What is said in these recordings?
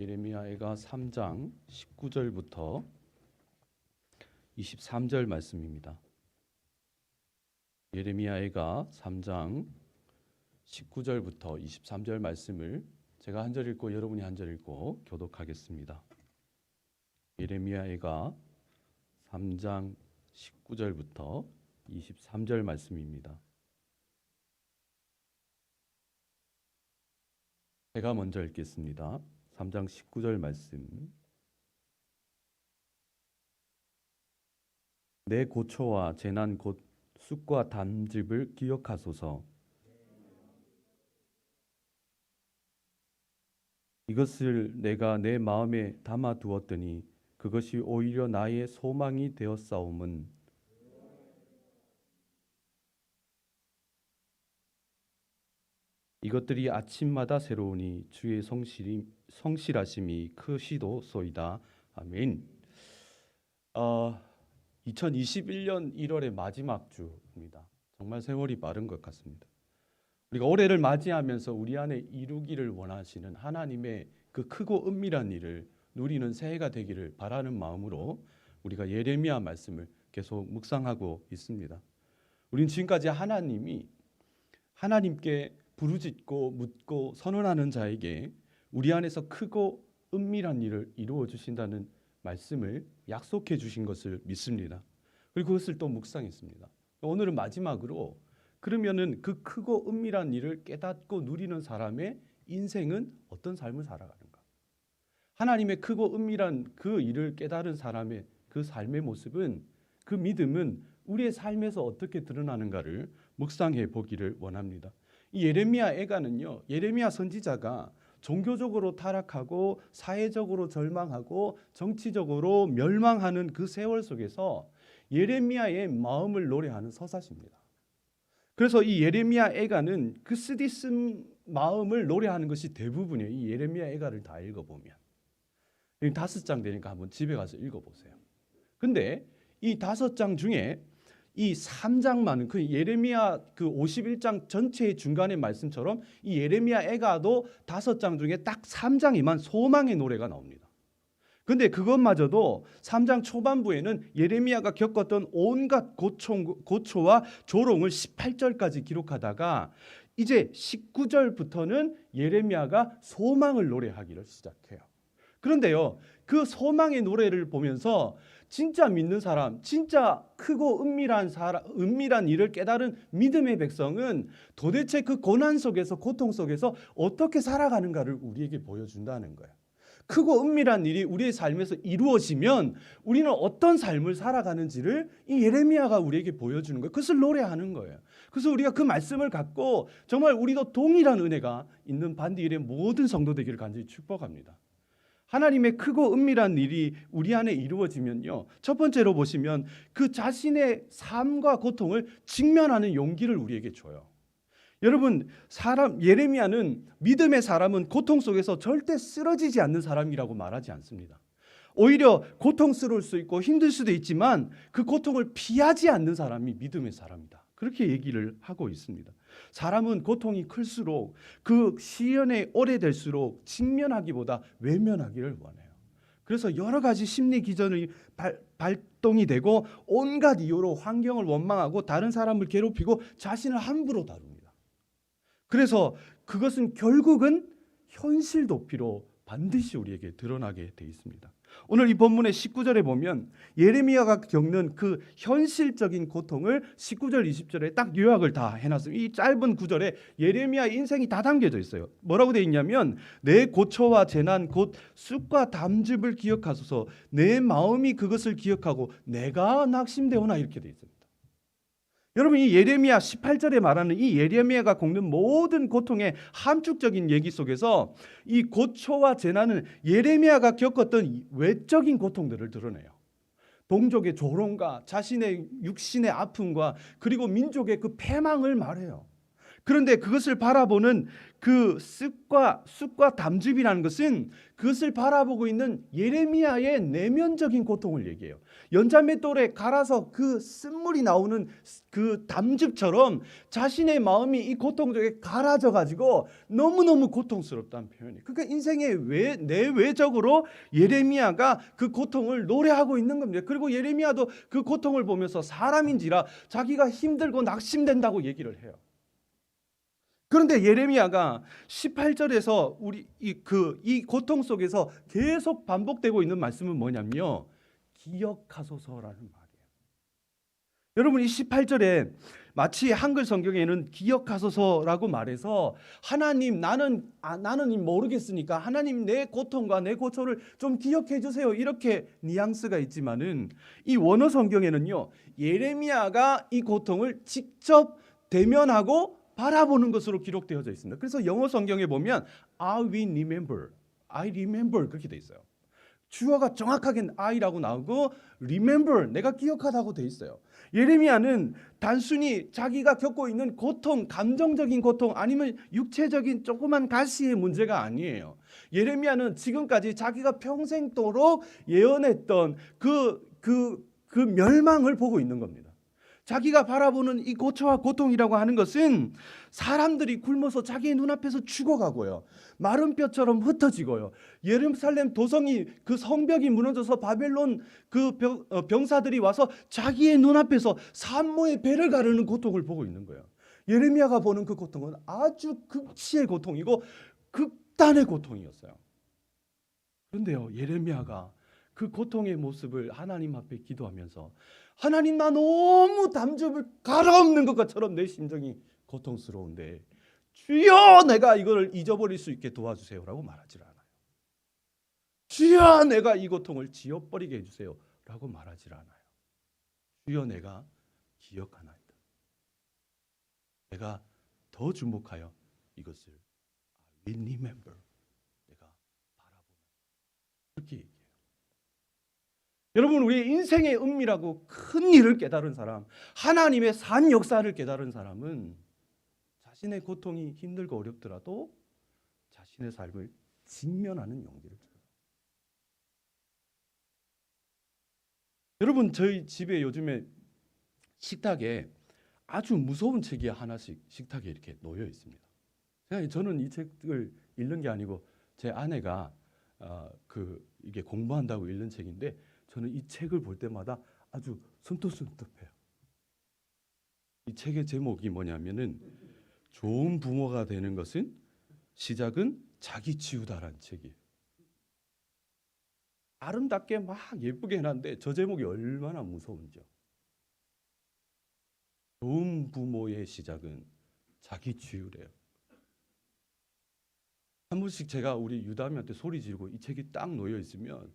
예레미야가 3장 19절부터 23절 말씀입니다. 예레미야가 3장 19절부터 23절 말씀을 제가 한 절 읽고 여러분이 한 절 읽고 교독하겠습니다. 예레미야가 3장 19절부터 23절 말씀입니다. 제가 먼저 읽겠습니다. 3장 19절 말씀. 내 고초와 재난 곧 쑥과 담즙을 기억하소서. 이것을 내가 내 마음에 담아 두었더니 그것이 오히려 나의 소망이 되었사옴은 이것들이 아침마다 새로우니 주의 성실하심이 크시도소이다. 아멘. 2021년 1월의 마지막 주입니다. 정말 세월이 빠른 것 같습니다. 우리가 올해를 맞이하면서 우리 안에 이루기를 원하시는 하나님의 그 크고 은밀한 일을 누리는 새해가 되기를 바라는 마음으로 우리가 예레미야 말씀을 계속 묵상하고 있습니다. 우리는 지금까지 하나님께 부르짖고 묻고 선언하는 자에게 우리 안에서 크고 은밀한 일을 이루어 주신다는 말씀을 약속해 주신 것을 믿습니다. 그리고 그것을 또 묵상했습니다. 오늘은 마지막으로 그러면은 그 크고 은밀한 일을 깨닫고 누리는 사람의 인생은 어떤 삶을 살아가는가? 하나님의 크고 은밀한 그 일을 깨달은 사람의 그 삶의 모습은, 그 믿음은 우리의 삶에서 어떻게 드러나는가를 묵상해 보기를 원합니다. 이 예레미야 애가는요, 예레미야 선지자가 종교적으로 타락하고 사회적으로 절망하고 정치적으로 멸망하는 그 세월 속에서 예레미야의 마음을 노래하는 서사십니다. 그래서 이 예레미야 애가는 그 쓰디쓴 마음을 노래하는 것이 대부분이에요. 이 예레미야 애가를 다 읽어보면 5장 되니까 한번 집에 가서 읽어보세요. 근데 이 5장 중에 이 3장만은 그 예레미야 그 51장 전체의 중간의 말씀처럼 이 예레미야 애가도 5장 중에 딱 3장에만 소망의 노래가 나옵니다. 근데 그것마저도 3장 초반부에는 예레미야가 겪었던 온갖 고초와 조롱을 18절까지 기록하다가 이제 19절부터는 예레미야가 소망을 노래하기를 시작해요. 그런데요, 그 소망의 노래를 보면서 진짜 믿는 사람, 진짜 크고 은밀한 일을 깨달은 믿음의 백성은 도대체 그 고난 속에서, 고통 속에서 어떻게 살아가는가를 우리에게 보여준다는 거예요. 크고 은밀한 일이 우리의 삶에서 이루어지면 우리는 어떤 삶을 살아가는지를 이 예레미야가 우리에게 보여주는 거예요. 그것을 노래하는 거예요. 그래서 우리가 그 말씀을 갖고 정말 우리도 동일한 은혜가 있는 반디일의 모든 성도 되기를 간절히 축복합니다. 하나님의 크고 은밀한 일이 우리 안에 이루어지면요, 첫 번째로 보시면 그 자신의 삶과 고통을 직면하는 용기를 우리에게 줘요. 여러분, 예레미야는 믿음의 사람은 고통 속에서 절대 쓰러지지 않는 사람이라고 말하지 않습니다. 오히려 고통스러울 수 있고 힘들 수도 있지만 그 고통을 피하지 않는 사람이 믿음의 사람이다. 그렇게 얘기를 하고 있습니다. 사람은 고통이 클수록 그 시련이 오래될수록 직면하기보다 외면하기를 원해요. 그래서 여러 가지 심리 기전이 발동이 되고 온갖 이유로 환경을 원망하고 다른 사람을 괴롭히고 자신을 함부로 다룹니다. 그래서 그것은 결국은 현실 도피로 반드시 우리에게 드러나게 돼 있습니다. 오늘 이 본문의 19절에 보면 예레미야가 겪는 그 현실적인 고통을 19절, 20절에 딱 요약을 다 해놨습니다. 이 짧은 구절에 예레미야의 인생이 다 담겨져 있어요. 뭐라고 되어 있냐면 내 고초와 재난 곧 쑥과 담즙을 기억하소서. 내 마음이 그것을 기억하고 내가 낙심되오나, 이렇게 되어 있습니다. 여러분, 이 예레미야 18절에 말하는 이 예레미야가 겪는 모든 고통의 함축적인 얘기 속에서 이 고초와 재난은 예레미야가 겪었던 외적인 고통들을 드러내요. 동족의 조롱과 자신의 육신의 아픔과 그리고 민족의 그 패망을 말해요. 그런데 그것을 바라보는 그 쑥과 담즙이라는 것은 그것을 바라보고 있는 예레미야의 내면적인 고통을 얘기해요. 연자맷돌에 갈아서 그 쓴물이 나오는 그 담즙처럼 자신의 마음이 이 고통 속에 갈아져 가지고 너무너무 고통스럽다는 표현이에요. 그러니까 인생의 내외적으로 예레미야가 그 고통을 노래하고 있는 겁니다. 그리고 예레미야도 그 고통을 보면서 사람인지라 자기가 힘들고 낙심된다고 얘기를 해요. 그런데 예레미야가 18절에서 우리 이 고통 속에서 계속 반복되고 있는 말씀은 뭐냐면요, 기억하소서라는 말이에요. 여러분, 이 18절에 마치 한글 성경에는 기억하소서라고 말해서 하나님, 나는 모르겠으니까 하나님 내 고통과 내 고초를 좀 기억해 주세요, 이렇게 뉘앙스가 있지만은 이 원어 성경에는요, 예레미야가 이 고통을 직접 대면하고 바라보는 것으로 기록되어져 있습니다. 그래서 영어 성경에 보면 I will remember 그렇게 돼 있어요. 주어가 정확하게 I라고 나오고 remember, 내가 기억하다고 돼 있어요. 예레미야는 단순히 자기가 겪고 있는 고통, 감정적인 고통 아니면 육체적인 조그만 가시의 문제가 아니에요. 예레미야는 지금까지 자기가 평생도록 예언했던 그 멸망을 보고 있는 겁니다. 자기가 바라보는 이 고초와 고통이라고 하는 것은 사람들이 굶어서 자기의 눈앞에서 죽어가고요, 마른 뼈처럼 흩어지고요, 예루살렘 도성이 그 성벽이 무너져서 바벨론 그 병사들이 와서 자기의 눈앞에서 산모의 배를 가르는 고통을 보고 있는 거예요. 예레미야가 보는 그 고통은 아주 극치의 고통이고 극단의 고통이었어요. 그런데요, 예레미야가 그 고통의 모습을 하나님 앞에 기도하면서 하나님, 나 너무 담즙을 갈아엎는 것처럼 내 심정이 고통스러운데 주여, 내가 이걸 잊어버릴 수 있게 도와주세요라고 말하지 않아요. 주여, 내가 이 고통을 지워버리게 해주세요 라고 말하지 않아요. 주여, 내가 기억하나이다. 내가 더 주목하여 이것을 I will remember, 내가 바라보는, 그렇게 얘기해요. 여러분, 우리 인생의 은밀하고 큰 일을 깨달은 사람, 하나님의 산 역사를 깨달은 사람은 자신의 고통이 힘들고 어렵더라도 자신의 삶을 직면하는 용기를 줘요. 여러분, 저희 집에 요즘에 식탁에 아주 무서운 책이 하나씩 식탁에 이렇게 놓여 있습니다. 저는 이 책을 읽는 게 아니고 제 아내가 이게 공부한다고 읽는 책인데, 저는 이 책을 볼 때마다 아주 숨톱숨톱해요. 이 책의 제목이 뭐냐면은 좋은 부모가 되는 것은 시작은 자기 치유다라는 책이에요. 아름답게 막 예쁘게 해놨는데 저 제목이 얼마나 무서운지요. 좋은 부모의 시작은 자기 치유래요. 한 번씩 제가 우리 유다미한테 소리 지르고 이 책이 딱 놓여 있으면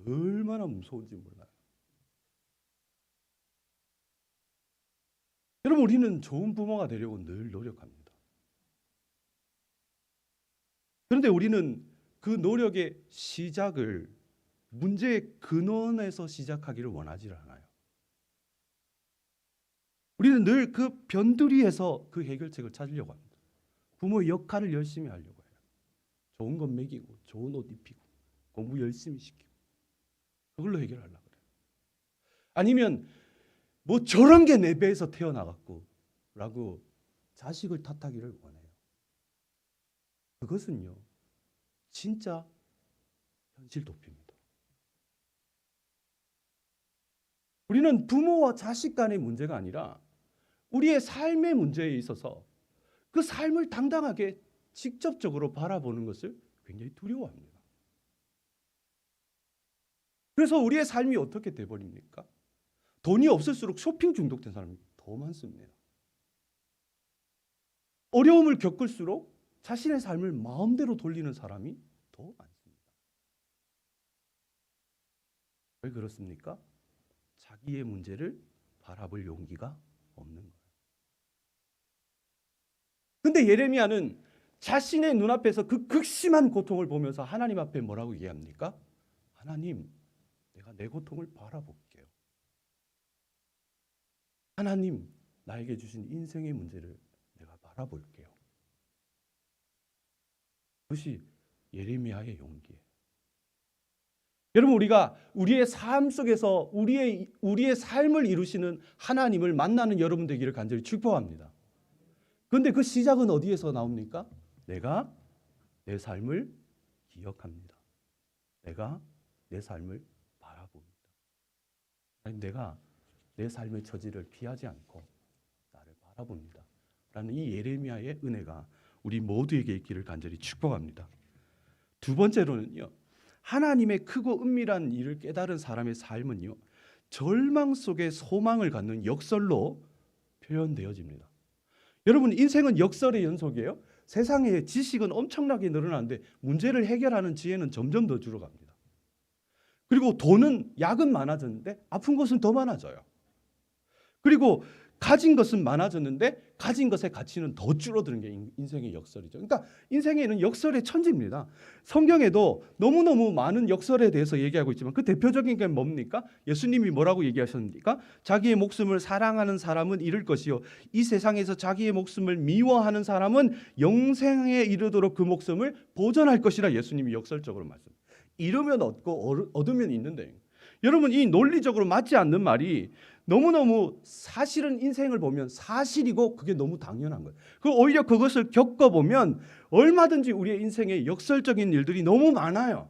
얼마나 무서운지 몰라요. 여러분, 우리는 좋은 부모가 되려고 늘 노력합니다. 그런데 우리는 그 노력의 시작을 문제의 근원에서 시작하기를 원하지 않아요. 우리는 늘 그 변두리에서 그 해결책을 찾으려고 합니다. 부모의 역할을 열심히 하려고 해요. 좋은 것 먹이고 좋은 옷 입히고 공부 열심히 시키고 그걸로 해결하려고 그래요. 아니면 뭐 저런 게 내 배에서 태어나갔고 라고 자식을 탓하기를 원해요. 그것은요, 진짜 현실 도피입니다. 우리는 부모와 자식 간의 문제가 아니라 우리의 삶의 문제에 있어서 그 삶을 당당하게 직접적으로 바라보는 것을 굉장히 두려워합니다. 그래서 우리의 삶이 어떻게 돼버립니까? 돈이 없을수록 쇼핑 중독된 사람이 더 많습니다. 어려움을 겪을수록 자신의 삶을 마음대로 돌리는 사람이 더 많습니다. 왜 그렇습니까? 자기의 문제를 바라볼 용기가 없는 거예요. 근데 예레미야는 자신의 눈앞에서 그 극심한 고통을 보면서 하나님 앞에 뭐라고 얘기합니까? 하나님, 내가 내 고통을 바라볼게요. 하나님, 나에게 주신 인생의 문제를 내가 바라볼게요. 바라볼게요. 그것이 예레미야의 용기예요. 여러분, 우리가 우리의 삶 속에서 우리의 삶을 이루시는 하나님을 만나는 여러분 되기를 간절히 축복합니다. 그런데 그 시작은 어디에서 나옵니까? 내가 내 삶을 기억합니다. 내가 내 삶을 바라봅니다. 아니, 내가 내 삶의 처지를 피하지 않고 나를 바라봅니다. 라는 이 예레미야의 은혜가 우리 모두에게 있기를 간절히 축복합니다. 두 번째로는요, 하나님의 크고 은밀한 일을 깨달은 사람의 삶은요, 절망 속에 소망을 갖는 역설로 표현되어집니다. 여러분, 인생은 역설의 연속이에요. 세상에 지식은 엄청나게 늘어나는데 문제를 해결하는 지혜는 점점 더 줄어갑니다. 그리고 돈은 약은 많아졌는데 아픈 것은 더 많아져요. 그리고 가진 것은 많아졌는데 가진 것의 가치는 더 줄어드는 게 인생의 역설이죠. 그러니까 인생에는 역설의 천지입니다. 성경에도 너무너무 많은 역설에 대해서 얘기하고 있지만 그 대표적인 게 뭡니까? 예수님이 뭐라고 얘기하셨습니까? 자기의 목숨을 사랑하는 사람은 잃을 것이요, 이 세상에서 자기의 목숨을 미워하는 사람은 영생에 이르도록 그 목숨을 보존할 것이라 예수님이 역설적으로 말씀합니다. 잃으면 얻고 얻으면 있는데, 여러분, 이 논리적으로 맞지 않는 말이 너무너무 사실은 인생을 보면 사실이고 그게 너무 당연한 거예요. 오히려 그것을 겪어보면 얼마든지 우리의 인생에 역설적인 일들이 너무 많아요.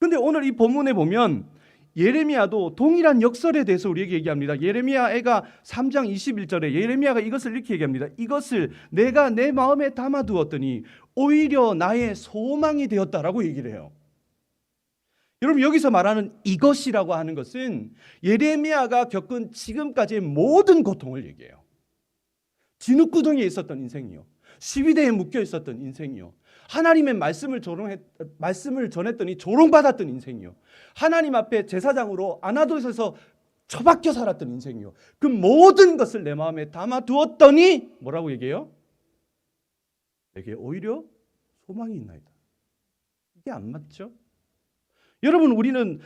그런데 오늘 이 본문에 보면 예레미야도 동일한 역설에 대해서 우리에게 얘기합니다. 예레미야가 3장 21절에 예레미야가 이것을 이렇게 얘기합니다. 이것을 내가 내 마음에 담아두었더니 오히려 나의 소망이 되었다라고 얘기를 해요. 여러분, 여기서 말하는 이것이라고 하는 것은 예레미야가 겪은 지금까지의 모든 고통을 얘기해요. 진흙구덩이에 있었던 인생이요, 시위대에 묶여 있었던 인생이요, 하나님의 말씀을 전했더니 조롱받았던 인생이요, 하나님 앞에 제사장으로 아나돗에서 처박혀 살았던 인생이요, 그 모든 것을 내 마음에 담아두었더니 뭐라고 얘기해요? 내게 오히려 소망이 있나이다. 이게 안 맞죠? 여러분, 우리는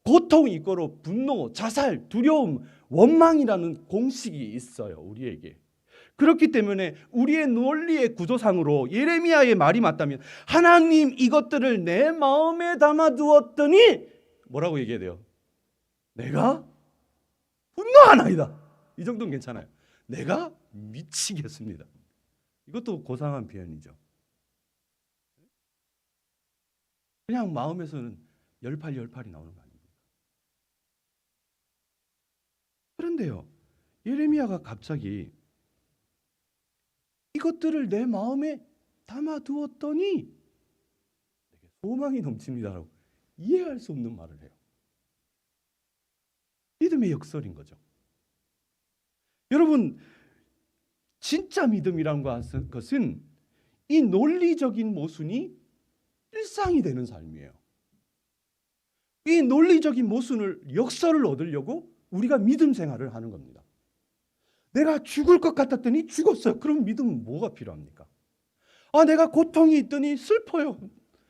고통이 있고로 분노, 자살, 두려움, 원망이라는 공식이 있어요, 우리에게. 그렇기 때문에 우리의 논리의 구조상으로 예레미야의 말이 맞다면 하나님, 이것들을 내 마음에 담아두었더니 뭐라고 얘기해야 돼요? 내가 분노하나이다. 이 정도는 괜찮아요. 내가 미치겠습니다. 이것도 고상한 표현이죠. 그냥 마음에서는 열팔이 나오는 거 아닙니까? 그런데요, 예레미야가 갑자기 이것들을 내 마음에 담아두었더니 내게 소망이 넘칩니다라고 이해할 수 없는 말을 해요. 믿음의 역설인 거죠. 여러분, 진짜 믿음이란 것은 이 논리적인 모순이 일상이 되는 삶이에요. 이 논리적인 모순을, 역설을 얻으려고 우리가 믿음 생활을 하는 겁니다. 내가 죽을 것 같았더니 죽었어요. 그럼 믿음은 뭐가 필요합니까? 내가 고통이 있더니 슬퍼요.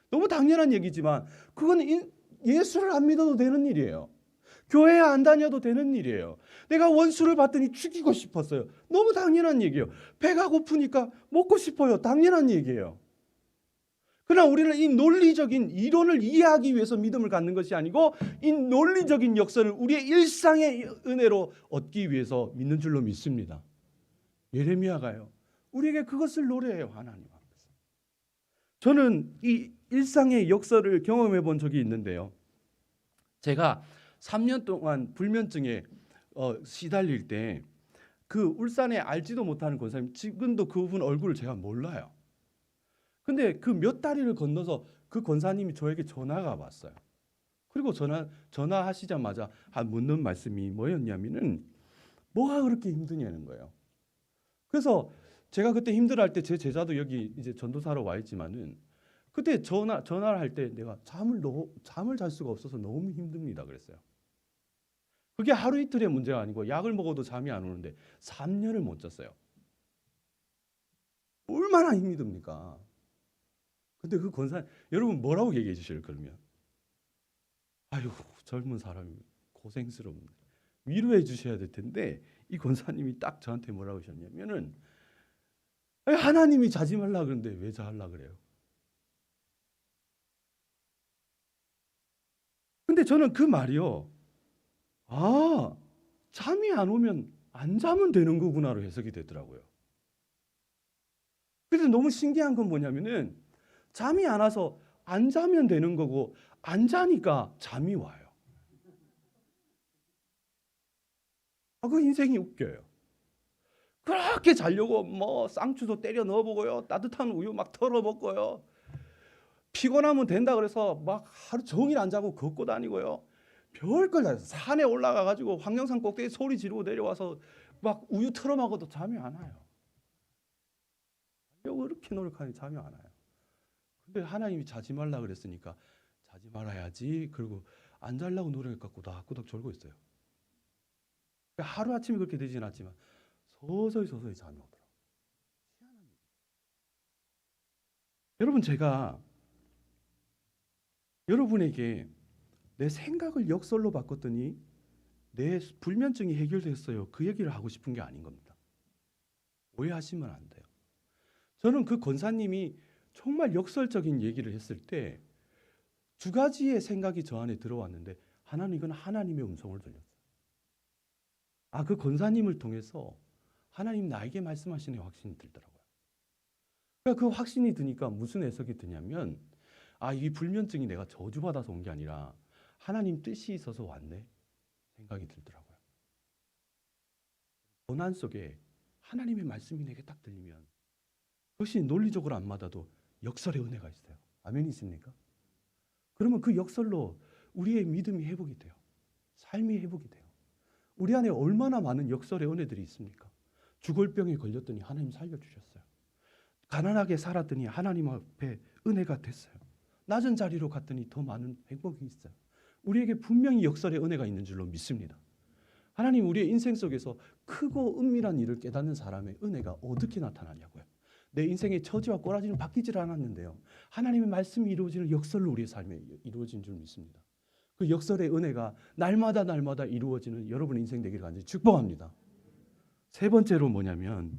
너무 당연한 얘기지만 그건 예수를 안 믿어도 되는 일이에요. 교회 안 다녀도 되는 일이에요. 내가 원수를 봤더니 죽이고 싶었어요. 너무 당연한 얘기예요. 배가 고프니까 먹고 싶어요. 당연한 얘기예요. 그러나 우리는 이 논리적인 이론을 이해하기 위해서 믿음을 갖는 것이 아니고 이 논리적인 역설을 우리의 일상의 은혜로 얻기 위해서 믿는 줄로 믿습니다. 예레미야가요, 우리에게 그것을 노래해요, 하나님 앞에서. 저는 이 일상의 역설을 경험해 본 적이 있는데요, 제가 3년 동안 불면증에 시달릴 때 그 울산에 알지도 못하는 권사님, 지금도 그분 얼굴을 제가 몰라요. 근데 그 몇 다리를 건너서 그 권사님이 저에게 전화가 왔어요. 그리고 전화하시자마자 묻는 말씀이 뭐였냐면은 뭐가 그렇게 힘드냐는 거예요. 그래서 제가 그때 힘들어할 때 제 제자도 여기 이제 전도사로 와 있지만은 그때 전화를 할 때 내가 잠을 잘 수가 없어서 너무 힘듭니다 그랬어요. 그게 하루 이틀의 문제가 아니고 약을 먹어도 잠이 안 오는데 3년을 못 잤어요. 얼마나 힘이 듭니까? 근데 그 권사, 여러분 뭐라고 얘기해 주실 그러면? 아유, 젊은 사람이 고생스러운데 위로해 주셔야 될 텐데 이 권사님이 딱 저한테 뭐라고 하셨냐면은 하나님이 자지 말라 그러는데 왜 자하려 그래요? 근데 저는 그 말이요. 아, 잠이 안 오면 안 자면 되는 거구나로 해석이 되더라고요. 그래서 너무 신기한 건 뭐냐면은 잠이 안 와서 안 자면 되는 거고 안 자니까 잠이 와요. 그 인생이 웃겨요. 그렇게 자려고 뭐 쌍추도 때려 넣어보고요. 따뜻한 우유 막 털어 먹고요. 피곤하면 된다 그래서 막 하루 종일 안 자고 걷고 다니고요. 별걸 다 해서 산에 올라가 가지고 황령산 꼭대기 소리 지르고 내려와서 막 우유 털어 먹어도 잠이 안 와요. 자려고 이렇게 노력하니 잠이 안 와요. 근데 하나님이 자지 말라 그랬으니까 자지 말아야지. 그리고 안 자려고 노력해서 꾸덕꾸덕 졸고 있어요. 하루아침에 그렇게 되진 않지만 서서히 잠이 오더라고요. 여러분, 제가 여러분에게 내 생각을 역설로 바꿨더니 내 불면증이 해결됐어요. 그 얘기를 하고 싶은 게 아닌 겁니다. 오해하시면 안 돼요. 저는 그 권사님이 정말 역설적인 얘기를 했을 때 두 가지의 생각이 저 안에 들어왔는데 하나는 이건 하나님의 음성을 들렸어요. 그 권사님을 통해서 하나님 나에게 말씀하시는 확신이 들더라고요. 그러니까 그 확신이 드니까 무슨 해석이 드냐면 이 불면증이 내가 저주받아서 온 게 아니라 하나님 뜻이 있어서 왔네 생각이 들더라고요. 고난 속에 하나님의 말씀이 내게 딱 들리면 그것이 논리적으로 안 맞아도 역설의 은혜가 있어요. 아멘이십니까? 그러면 그 역설로 우리의 믿음이 회복이 돼요. 삶이 회복이 돼요. 우리 안에 얼마나 많은 역설의 은혜들이 있습니까? 죽을병에 걸렸더니 하나님 살려주셨어요. 가난하게 살았더니 하나님 앞에 은혜가 됐어요. 낮은 자리로 갔더니 더 많은 행복이 있어요. 우리에게 분명히 역설의 은혜가 있는 줄로 믿습니다. 하나님 우리의 인생 속에서 크고 은밀한 일을 깨닫는 사람의 은혜가 어떻게 나타나냐고요. 내 인생의 처지와 꼬라지는 바뀌질 않았는데요. 하나님의 말씀이 이루어지는 역설로 우리의 삶에 이루어진 줄 믿습니다. 그 역설의 은혜가 날마다 이루어지는 여러분의 인생 되기를 간절히 축복합니다. 세 번째로 뭐냐면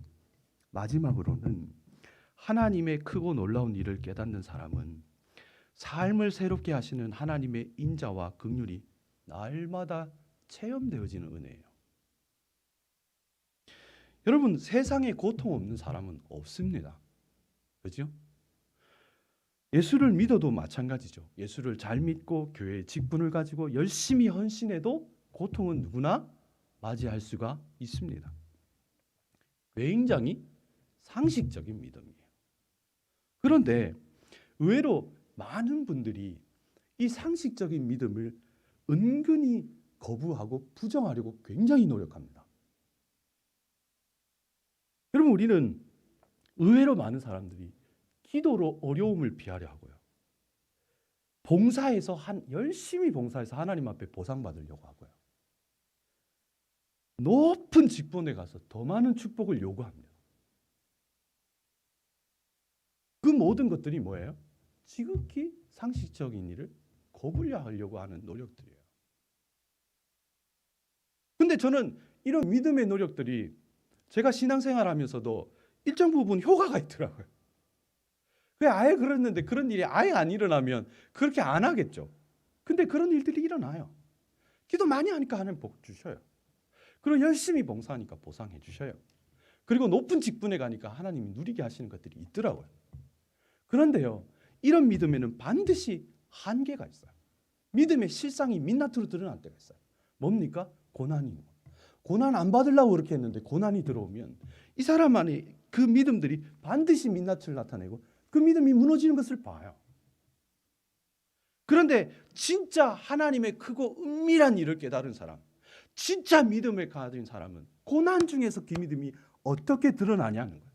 마지막으로는 하나님의 크고 놀라운 일을 깨닫는 사람은 삶을 새롭게 하시는 하나님의 인자와 긍휼이 날마다 체험되어지는 은혜예요. 여러분, 세상에 고통 없는 사람은 없습니다. 그렇죠? 예수를 믿어도 마찬가지죠. 예수를 잘 믿고 교회의 직분을 가지고 열심히 헌신해도 고통은 누구나 맞이할 수가 있습니다. 굉장히 상식적인 믿음이에요. 그런데 의외로 많은 분들이 이 상식적인 믿음을 은근히 거부하고 부정하려고 굉장히 노력합니다. 여러분, 우리는 의외로 많은 사람들이 기도로 어려움을 피하려 하고요. 봉사해서 열심히 봉사해서 하나님 앞에 보상받으려고 하고요. 높은 직분에 가서 더 많은 축복을 요구합니다. 그 모든 것들이 뭐예요? 지극히 상식적인 일을 거부하려고 하는 노력들이에요. 근데 저는 이런 믿음의 노력들이 제가 신앙생활하면서도 일정 부분 효과가 있더라고요. 아예 그랬는데 그런 일이 아예 안 일어나면 그렇게 안 하겠죠. 근데 그런 일들이 일어나요. 기도 많이 하니까 하나님 복 주셔요. 그리고 열심히 봉사하니까 보상해 주셔요. 그리고 높은 직분에 가니까 하나님이 누리게 하시는 것들이 있더라고요. 그런데요, 이런 믿음에는 반드시 한계가 있어요. 믿음의 실상이 민낯으로 드러날 때가 있어요. 뭡니까? 고난이. 고난 안 받으려고 그렇게 했는데 고난이 들어오면 이 사람 안에 그 믿음들이 반드시 민낯을 나타내고 그 믿음이 무너지는 것을 봐요. 그런데 진짜 하나님의 크고 은밀한 일을 깨달은 사람, 진짜 믿음을 가진 사람은 고난 중에서 그 믿음이 어떻게 드러나냐는 거예요.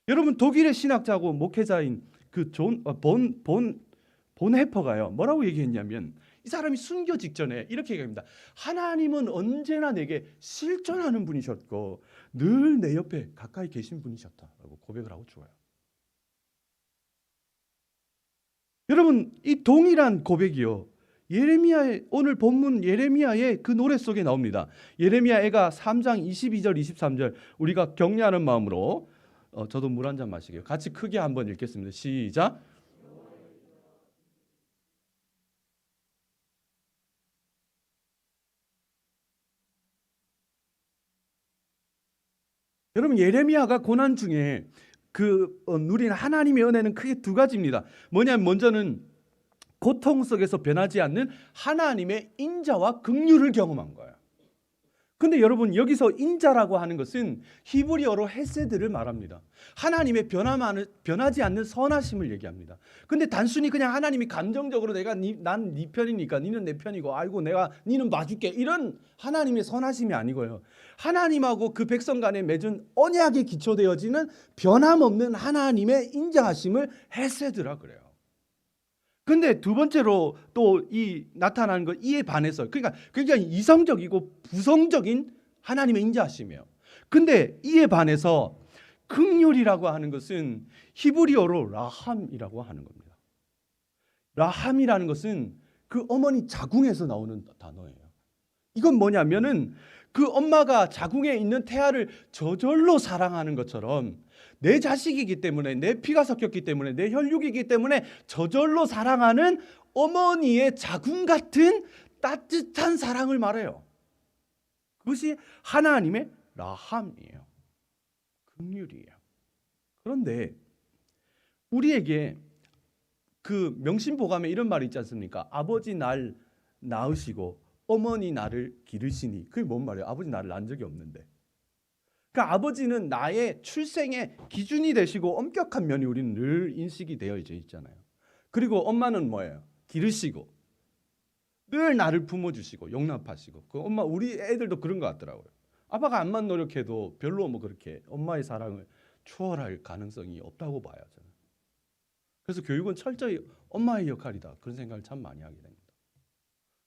여러분, 독일의 신학자고 목회자인 그 본 해퍼가요, 뭐라고 얘기했냐면 이 사람이 순교 직전에 이렇게 얘기합니다. 하나님은 언제나 내게 실존하는 분이셨고 늘 내 옆에 가까이 계신 분이셨다라고 고백을 하고 죽어요. 여러분, 이 동일한 고백이요, 예레미야의 오늘 본문 예레미야의 그 노래 속에 나옵니다. 예레미야애가 3장 22절 23절 우리가 격려하는 마음으로 저도 물 한 잔 마시게요. 같이 크게 한번 읽겠습니다. 시작. 여러분 예레미야가 고난 중에 누린 하나님의 은혜는 크게 두 가지입니다. 뭐냐면 먼저는 고통 속에서 변하지 않는 하나님의 인자와 긍휼을 경험한 거예요. 근데 여러분 여기서 인자라고 하는 것은 히브리어로 헤세드를 말합니다. 하나님의 변하지 않는 선하심을 얘기합니다. 근데 단순히 그냥 하나님이 감정적으로 난 네 편이니까 니는 내 편이고 아이고 내가 니는 봐줄게 이런 하나님의 선하심이 아니고요. 하나님하고 그 백성 간에 맺은 언약에 기초되어지는 변함없는 하나님의 인자하심을 헤세드라 그래요. 근데 두 번째로 또 이 나타나는 것 이에 반해서 그러니까 굉장히 이성적이고 부성적인 하나님의 인자하심이에요. 근데 이에 반해서 긍휼이라고 하는 것은 히브리어로 라함이라고 하는 겁니다. 라함이라는 것은 그 어머니 자궁에서 나오는 단어예요. 이건 뭐냐면은 그 엄마가 자궁에 있는 태아를 저절로 사랑하는 것처럼 내 자식이기 때문에 내 피가 섞였기 때문에 내 혈육이기 때문에 저절로 사랑하는 어머니의 자궁 같은 따뜻한 사랑을 말해요. 그것이 하나님의 라함이에요. 긍휼이에요. 그런데 우리에게 그 명심보감에 이런 말이 있지 않습니까? 아버지 날 낳으시고 어머니 나를 기르시니. 그게 뭔 말이에요? 아버지 나를 낳은 적이 없는데. 그러니까 아버지는 나의 출생의 기준이 되시고 엄격한 면이 우리는 늘 인식이 되어 있잖아요. 그리고 엄마는 뭐예요? 기르시고 늘 나를 품어주시고 용납하시고. 그 엄마 우리 애들도 그런 것 같더라고요. 아빠가 암만 노력해도 별로 뭐 그렇게 엄마의 사랑을 추월할 가능성이 없다고 봐요 저는. 그래서 교육은 철저히 엄마의 역할이다 그런 생각을 참 많이 하게 됩니다.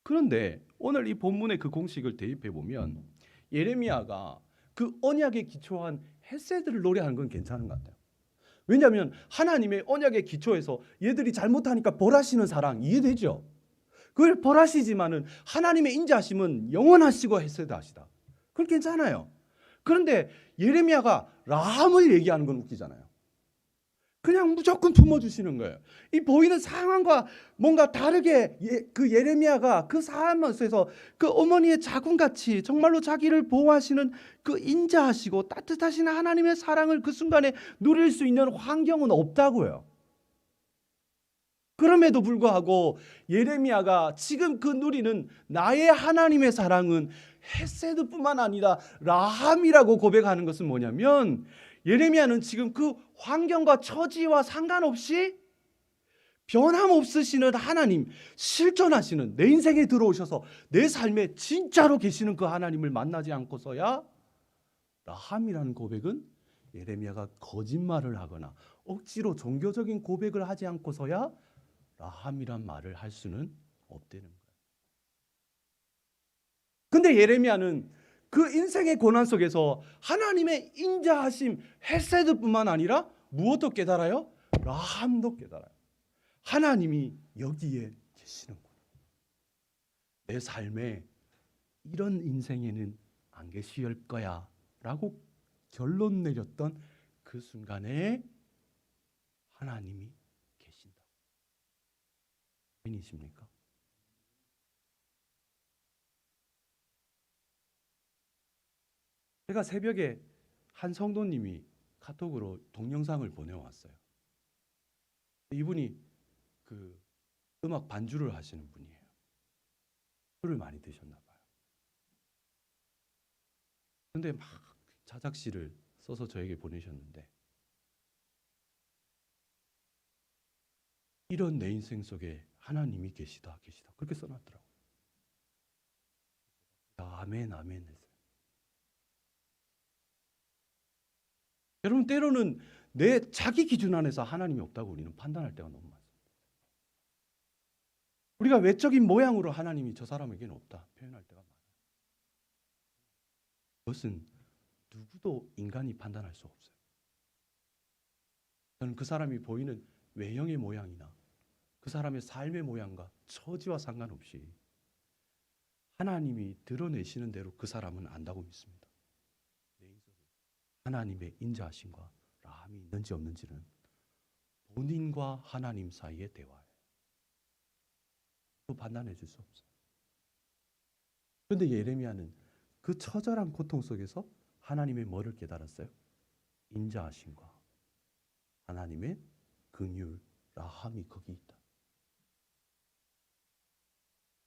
그런데 오늘 이 본문의 그 공식을 대입해 보면 예레미야가 그 언약에 기초한 헤세드를 노래하는 건 괜찮은 것 같아요. 왜냐하면 하나님의 언약에 기초해서 얘들이 잘못하니까 벌하시는 사랑 이해되죠? 그걸 벌하시지만은 하나님의 인자하심은 영원하시고 헤세드하시다. 그건 괜찮아요. 그런데 예레미야가 라함을 얘기하는 건 웃기잖아요. 그냥 무조건 품어주시는 거예요. 이 보이는 상황과 뭔가 다르게 그 예레미야가 그 상황에서 그 어머니의 자궁같이 정말로 자기를 보호하시는 그 인자하시고 따뜻하신 하나님의 사랑을 그 순간에 누릴 수 있는 환경은 없다고요. 그럼에도 불구하고 예레미야가 지금 그 누리는 나의 하나님의 사랑은 헤세드뿐만 아니라 라함이라고 고백하는 것은 뭐냐면 예레미야는 지금 그 환경과 처지와 상관없이 변함없으시는 하나님, 실존하시는 내 인생에 들어오셔서 내 삶에 진짜로 계시는 그 하나님을 만나지 않고서야 라함이라는 고백은 예레미야가 거짓말을 하거나 억지로 종교적인 고백을 하지 않고서야 라함이란 말을 할 수는 없다는 거예요. 근데 예레미야는 그 인생의 고난 속에서 하나님의 인자하심, 헤세드뿐만 아니라 무엇도 깨달아요? 라함도 깨달아요. 하나님이 여기에 계시는구나. 내 삶에 이런 인생에는 안 계실 거야 라고 결론 내렸던 그 순간에 하나님이 계신다. 아멘이십니까? 제가 새벽에 한 성도님이 카톡으로 동영상을 보내왔어요. 이분이 그 음악 반주를 하시는 분이에요. 술을 많이 드셨나 봐요. 근데 막 자작시를 써서 저에게 보내셨는데 이런 내 인생 속에 하나님이 계시다 그렇게 써놨더라고요. 아멘 아멘 했어요. 여러분 때로는 내 자기 기준 안에서 하나님이 없다고 우리는 판단할 때가 너무 많습니다. 우리가 외적인 모양으로 하나님이 저 사람에게는 없다 표현할 때가 많아요. 그것은 누구도 인간이 판단할 수 없어요. 저는 그 사람이 보이는 외형의 모양이나 그 사람의 삶의 모양과 처지와 상관없이 하나님이 드러내시는 대로 그 사람은 안다고 믿습니다. 하나님의 인자하심과 라함이 있는지 없는지는 본인과 하나님 사이의 대화예요. 또 판단해 줄 수 없어요. 그런데 예레미야는 그 처절한 고통 속에서 하나님의 뭐를 깨달았어요? 인자하심과 하나님의 긍휼, 라함이 거기 있다.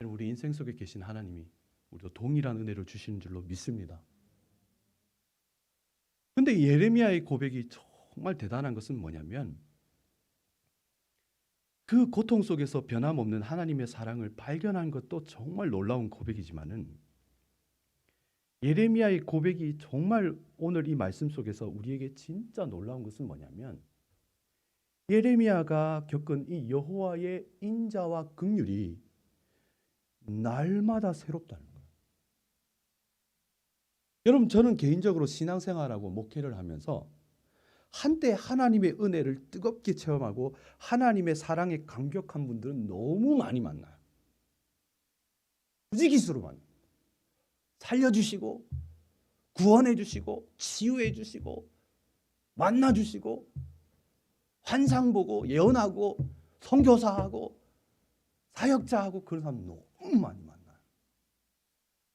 우리 인생 속에 계신 하나님이 우리도 동일한 은혜를 주시는 줄로 믿습니다. 그런데 예레미야의 고백이 정말 대단한 것은 뭐냐면 그 고통 속에서 변함없는 하나님의 사랑을 발견한 것도 정말 놀라운 고백이지만은 예레미야의 고백이 정말 오늘 이 말씀 속에서 우리에게 진짜 놀라운 것은 뭐냐면 예레미야가 겪은 이 여호와의 인자와 긍휼이 날마다 새롭다는 거예요. 여러분, 저는 개인적으로 신앙생활하고 목회를 하면서 한때 하나님의 은혜를 뜨겁게 체험하고 하나님의 사랑에 감격한 분들은 너무 많이 만나요. 부지기수로 만나요. 살려주시고 구원해주시고 치유해주시고 만나주시고 환상 보고 예언하고 선교사하고 사역자하고 그런 사람 너무 많이 만나요.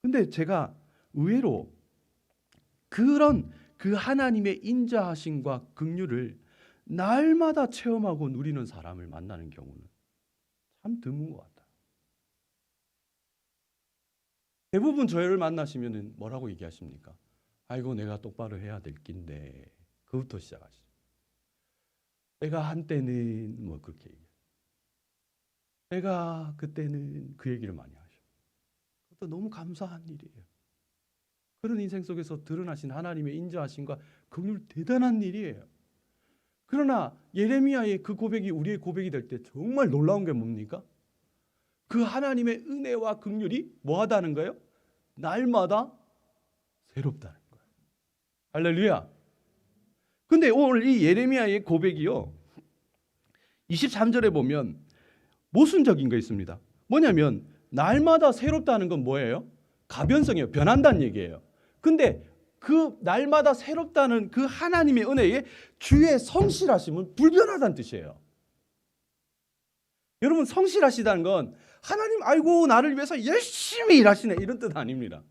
근데 제가 의외로 그런 그 하나님의 인자하심과 긍휼을 날마다 체험하고 누리는 사람을 만나는 경우는 참 드문 것 같아요. 대부분 저를 만나시면 뭐라고 얘기하십니까? 아이고, 내가 똑바로 해야 될 낀데. 그부터 시작하시죠. 내가 한때는 뭐 그렇게 얘기해요. 내가 그때는 그 얘기를 많이 하셔. 그것도 너무 감사한 일이에요. 그런 인생 속에서 드러나신 하나님의 인자하심과 긍휼 대단한 일이에요. 그러나 예레미야의 그 고백이 우리의 고백이 될 때 정말 놀라운 게 뭡니까? 그 하나님의 은혜와 긍휼이 뭐하다는 거예요? 날마다 새롭다는 거예요. 할렐루야. 근데 오늘 이 예레미야의 고백이요, 23절에 보면 모순적인 거 있습니다. 뭐냐면 날마다 새롭다는 건 뭐예요? 가변성이에요. 변한다는 얘기예요. 근데 그 날마다 새롭다는 그 하나님의 은혜에 주의 성실하심은 불변하다는 뜻이에요. 여러분, 성실하시다는 건 하나님 아이고 나를 위해서 열심히 일하시네 이런 뜻 아닙니다.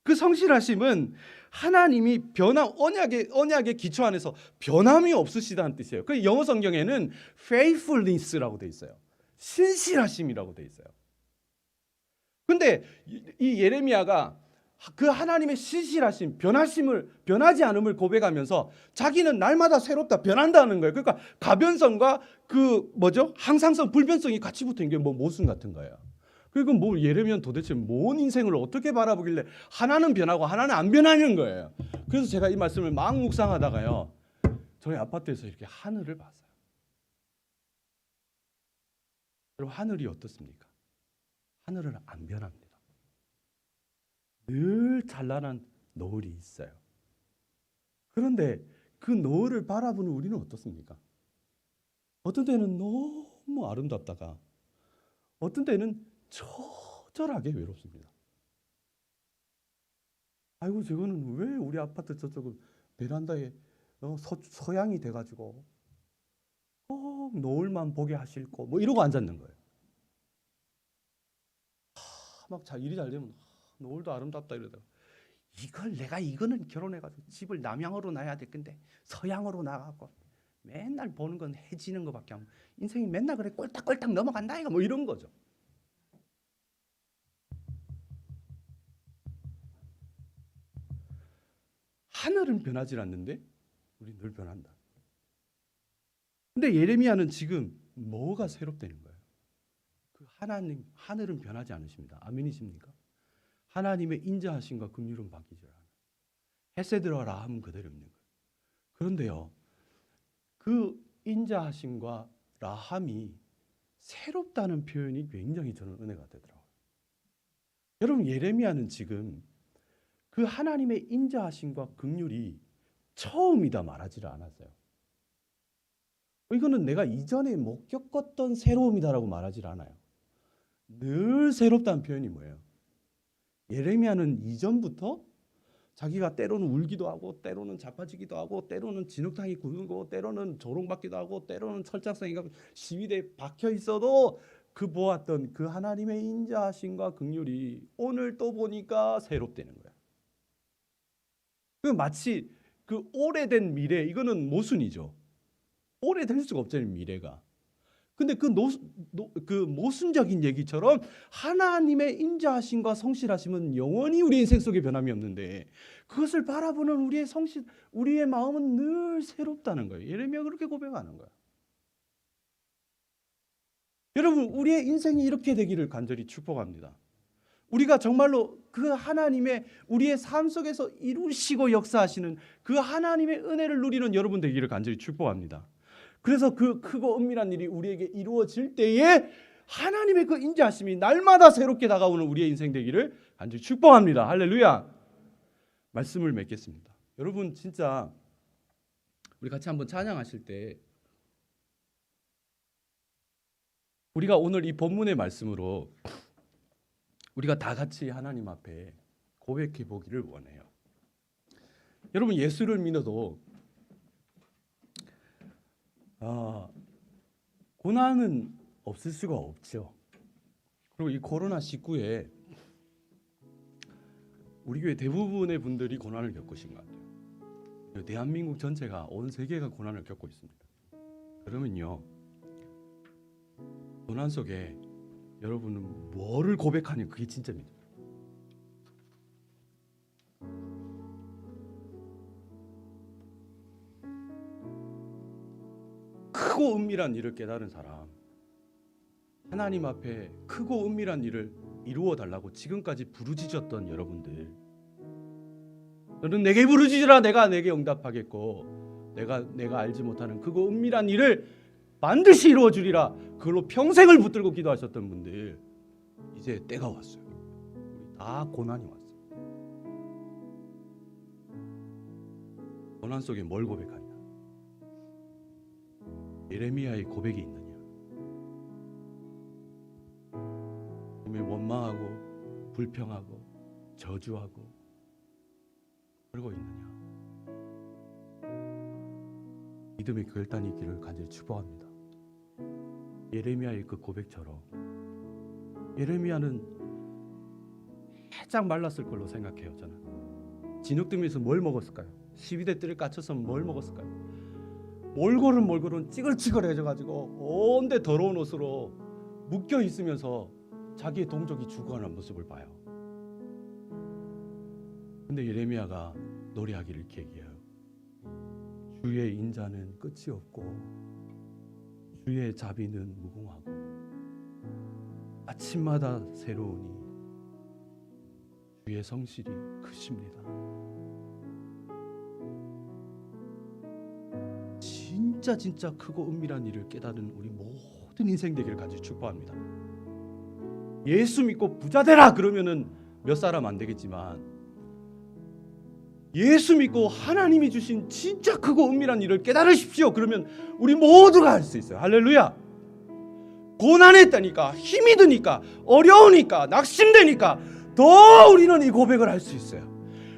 그 성실하심은 하나님이 언약의 기초 안에서 변함이 없으시다는 뜻이에요. 그 영어 성경에는 faithfulness라고 돼 있어요. 신실하심이라고 돼 있어요. 근데 이 예레미야가 그 하나님의 신실하심, 변하지 않음을 고백하면서 자기는 날마다 새롭다, 변한다는 거예요. 그러니까 가변성과 항상성, 불변성이 같이 붙은 게 모순 같은 거예요. 그리고 예레미야는 도대체 뭔 인생을 어떻게 바라보길래 하나는 변하고 하나는 안 변하는 거예요. 그래서 제가 이 말씀을 막 묵상하다가요, 저희 아파트에서 이렇게 하늘을 봤어요. 여러분, 하늘이 어떻습니까? 하늘은 안 변합니다. 늘 찬란한 노을이 있어요. 그런데 그 노을을 바라보는 우리는 어떻습니까? 어떤 때는 너무 아름답다가 어떤 때는 처절하게 외롭습니다. 아이고, 저거는 왜 우리 아파트 저쪽은 베란다에 서양이 돼가지고 노을만 보게 하실 거 이러고 앉았는 거예요. 막 일이 잘 되면 노을도 아름답다 이러다가 이거는 결혼해가지고 집을 남향으로 놔야 될 건데 서양으로 나가고 맨날 보는 건 해지는 거밖에 안, 인생이 맨날 그래 꼴딱꼴딱 넘어간다 이거 이런 거죠. 하늘은 변하지 않는데 우리 늘 변한다. 근데 예레미야는 지금 뭐가 새롭다는 거예요? 그 하늘은 변하지 않으십니다. 아멘이십니까? 하나님의 인자하심과 긍휼은 바뀌지 않아요. 헤세드와 라함은 그대로 있는 거예요. 그런데요, 그 인자하심과 라함이 새롭다는 표현이 굉장히 저는 은혜가 되더라고요. 여러분, 예레미야는 지금 그 하나님의 인자하심과 긍휼이 처음이다 말하지를 않았어요. 이거는 내가 이전에 못 겪었던 새로움이다라고 말하지 않아요. 늘 새롭다는 표현이 뭐예요? 예레미야는 이전부터 자기가 때로는 울기도 하고 때로는 자빠지기도 하고 때로는 진흙탕이 굴고 때로는 조롱받기도 하고 때로는 철장성이 시위대에 박혀 있어도 그 보았던 그 하나님의 인자하심과 긍휼이 오늘 또 보니까 새롭다는 거야. 그 마치 그 오래된 미래, 이거는 모순이죠. 오래될 수가 없잖아요, 미래가. 근데 그 모순적인 얘기처럼 하나님의 인자하심과 성실하심은 영원히 우리 인생 속에 변함이 없는데 그것을 바라보는 우리의 성실, 우리의 마음은 늘 새롭다는 거예요. 예레미야가 그렇게 고백하는 거예요. 여러분, 우리의 인생이 이렇게 되기를 간절히 축복합니다. 우리가 정말로 그 하나님의 우리의 삶 속에서 이루시고 역사하시는 그 하나님의 은혜를 누리는 여러분 되기를 간절히 축복합니다. 그래서 그 크고 은밀한 일이 우리에게 이루어질 때에 하나님의 그 인자하심이 날마다 새롭게 다가오는 우리의 인생 되기를 간절히 축복합니다. 할렐루야. 말씀을 맺겠습니다. 여러분, 진짜 우리 같이 한번 찬양하실 때 우리가 오늘 이 본문의 말씀으로 우리가 다 같이 하나님 앞에 고백해 보기를 원해요. 여러분, 예수를 믿어도 고난은 없을 수가 없죠. 그리고 이 코로나19에 우리 교회 대부분의 분들이 고난을 겪으신 것 같아요. 대한민국 전체가, 온 세계가 고난을 겪고 있습니다. 그러면요, 고난 속에 여러분은 뭐를 고백하냐, 그게 진짜 믿어요. 크고 은밀한 일을 깨달은 사람, 하나님 앞에 크고 은밀한 일을 이루어 달라고 지금까지 부르짖었던 여러분들, 너는 내게 부르짖으라 내가 내게 응답하겠고 내가 알지 못하는 크고 은밀한 일을 반드시 이루어 주리라, 그걸로 평생을 붙들고 기도하셨던 분들, 이제 때가 왔어요. 우리 다 고난이 왔어요. 고난 속에 뭘 고백하냐? 예레미야의 고백이 있느냐? 아니면 원망하고 불평하고 저주하고 그러고 있느냐? 믿음의 결단이 있기를 간절히 축복합니다. 예레미야의 그 고백처럼, 예레미야는 살짝 말랐을 걸로 생각해요. 저는 진흙더미에서 뭘 먹었을까요? 12대 뜰을 까쳐서 뭘 먹었을까요? 몰골은 찌글찌글해져가지고 온데 더러운 옷으로 묶여 있으면서 자기의 동족이 죽어가는 모습을 봐요. 근데 예레미야가 노래하기를 이렇게 얘기해요. 주의 인자는 끝이 없고 주의 자비는 무궁하고 아침마다 새로우니 주의 성실이 크십니다. 진짜 크고 은밀한 일을 깨달은 우리 모든 인생 되기를 간절히 축복합니다. 예수 믿고 부자 되라 그러면은 몇 사람 안 되겠지만, 예수 믿고 하나님이 주신 진짜 크고 은밀한 일을 깨달으십시오 그러면 우리 모두가 할 수 있어요. 할렐루야. 고난에 있다니까, 힘이 드니까, 어려우니까, 낙심되니까 더 우리는 이 고백을 할 수 있어요.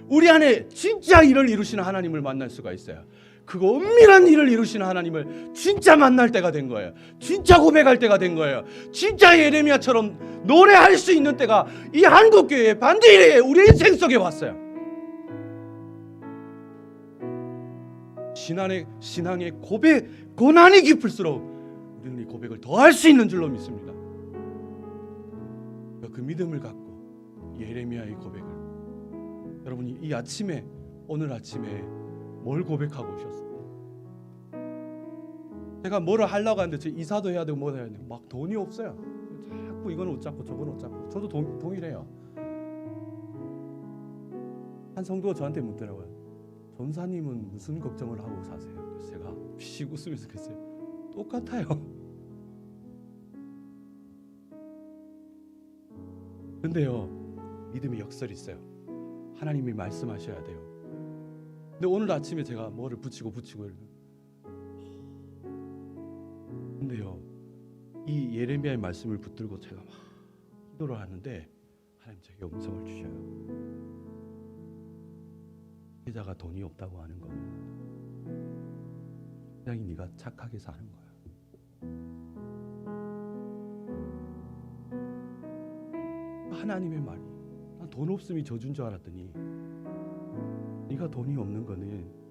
우리 안에 진짜 일을 이루시는 하나님을 만날 수가 있어요. 그거 은밀한 일을 이루시는 하나님을 진짜 만날 때가 된 거예요. 진짜 고백할 때가 된 거예요. 진짜 예레미야처럼 노래할 수 있는 때가 이 한국교회 반드시 우리 인생 속에 왔어요. 신앙의 고백, 고난이 깊을수록 우리는 이 고백을 더 할 수 있는 줄로 믿습니다. 그 믿음을 갖고 예레미야의 고백을, 여러분이 이 아침에, 오늘 아침에 뭘 고백하고 오셨어요? 제가 뭐를 하려고 하는데 저 이사도 해야 되고 뭐 해야 되고 막 돈이 없어요. 자꾸 이건 못 잡고 저건 못 잡고. 저도 동일해요. 한 성도가 저한테 묻더라고요. 전사님은 무슨 걱정을 하고 사세요? 그래서 제가 피식 웃으면서 그랬어요. 똑같아요. 근데요, 믿음이 역설이 있어요. 하나님이 말씀하셔야 돼요. 근데 오늘 아침에 제가 뭐를 붙이고 근데요, 이 예레미야의 말씀을 붙들고 제가 막 기도를 하는데 하나님 제게 음성을 주셔요. 피해자가 돈이 없다고 하는 거는 그냥 네가 착하게 사는 거야. 하나님의 말이, 난 돈 없음이 저주인 줄 알았더니 네가 돈이 없는 거는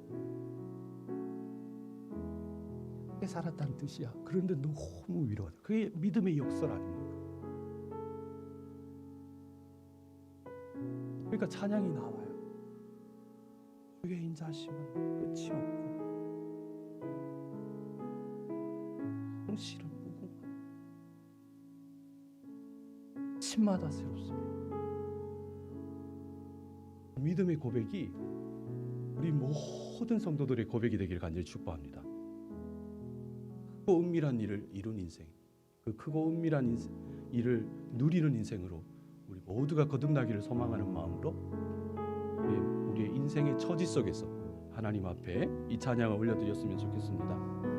착하게 살았다는 뜻이야. 그런데 너무 위로하다. 그게 믿음의 역설 아닙니까? 그러니까 찬양이 나와요. 주의 인자하심은 끝이 없고 성실은 무궁한 아침마다 새롭습니다. 믿음의 고백이 우리 모든 성도들의 고백이 되기를 간절히 축복합니다. 크고 은밀한 일을 이룬 인생, 그 크고 은밀한 일을 누리는 인생으로 우리 모두가 거듭나기를 소망하는 마음으로 우리의 인생의 처지 속에서 하나님 앞에 이 찬양을 올려드렸으면 좋겠습니다.